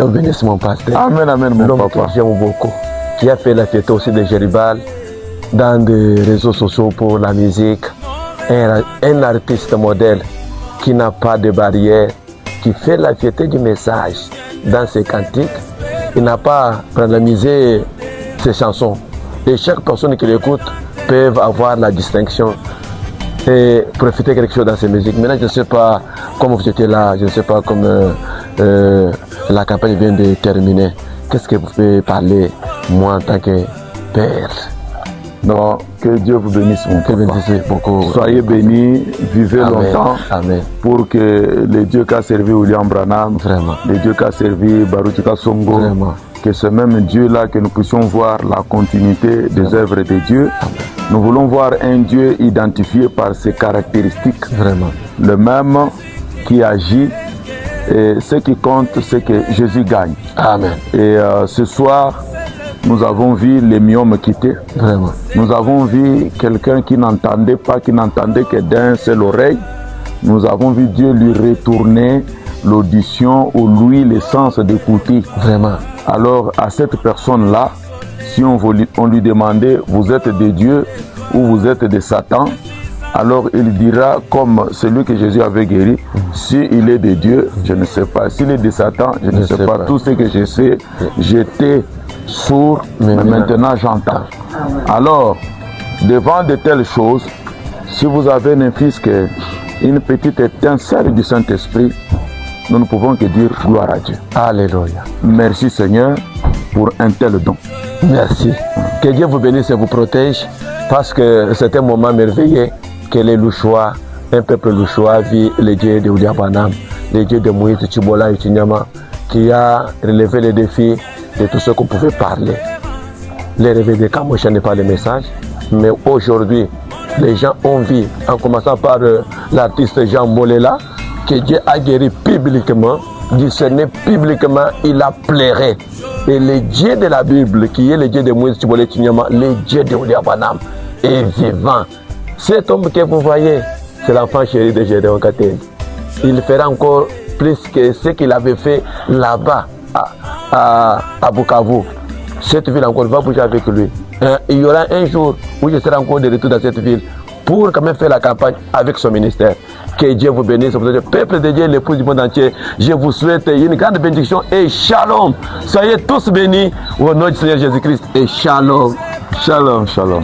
Dieu bénisse mon pasteur. Amen, amen, mon papa. J'aime beaucoup. Qui a fait la fête aussi de Jéribal dans des réseaux sociaux pour la musique. Un artiste modèle qui n'a pas de barrière, qui fait la fierté du message dans ses cantiques. Il n'a pas randomisé ses chansons. Et chaque personne qui l'écoute peut avoir la distinction et profiter quelque chose dans ses musiques. Maintenant, je ne sais pas comment vous étiez là, je ne sais pas comment la campagne vient de terminer. Qu'est-ce que vous pouvez parler, moi, en tant que père? Non, que Dieu vous bénisse, mon papa. Beaucoup. Soyez bénis, vivez longtemps. Amen. Pour que le Dieu qui a servi William Branham, Vraiment. le Dieu qui a servi Baruchika Songo, Vraiment. que ce même Dieu-là, que nous puissions voir la continuité des œuvres de Dieu. Amen. Nous voulons voir un Dieu identifié par ses caractéristiques. Vraiment. Le même qui agit. Et ce qui compte, c'est que Jésus gagne. Amen. Et ce soir, nous avons vu les myomes quitter. Vraiment. Nous avons vu quelqu'un qui n'entendait pas, qui n'entendait que d'un seul oreille. Nous avons vu Dieu lui retourner l'audition ou lui le sens d'écouter. Vraiment. Alors à cette personne-là, si on lui demandait, vous êtes de Dieu ou vous êtes de Satan, alors il dira comme celui que Jésus avait guéri, s'il est de Dieu, je ne sais pas. S'il est de Satan, je ne sais pas. Tout ce que je sais, j'étais sourd, mais maintenant j'entends. Alors, devant de telles choses, si vous avez un fils que une petite étincelle du Saint-Esprit, nous ne pouvons que dire gloire à Dieu. Alléluia. Merci Seigneur pour un tel don. Merci. Que Dieu vous bénisse et vous protège, parce que c'est un moment merveilleux que les Louchois, un peuple Louchois, vit le Dieu de William Branham, le Dieu de Moïse Chibola et Chinyama, qui a relevé les défis de tout ce qu'on pouvait parler. Les réveils de Kamosha n'est pas le message, mais aujourd'hui, les gens ont vu, en commençant par l'artiste Jean Molela, que Dieu a guéri publiquement, discerné publiquement, il a pleuré. Et le Dieu de la Bible, qui est le Dieu de Moïse Chibola et Chinyama, le Dieu de William Branham, est vivant. Cet homme que vous voyez, c'est l'enfant chéri de Gédéon Katel. Il fera encore plus que ce qu'il avait fait là-bas, à Bukavu. Cette ville encore va bouger avec lui. Il y aura un jour où je serai encore de retour dans cette ville pour quand même faire la campagne avec son ministère. Que Dieu vous bénisse. Peuple de Dieu, l'époux du monde entier, je vous souhaite une grande bénédiction et shalom. Soyez tous bénis au nom du Seigneur Jésus-Christ et shalom. Shalom, shalom.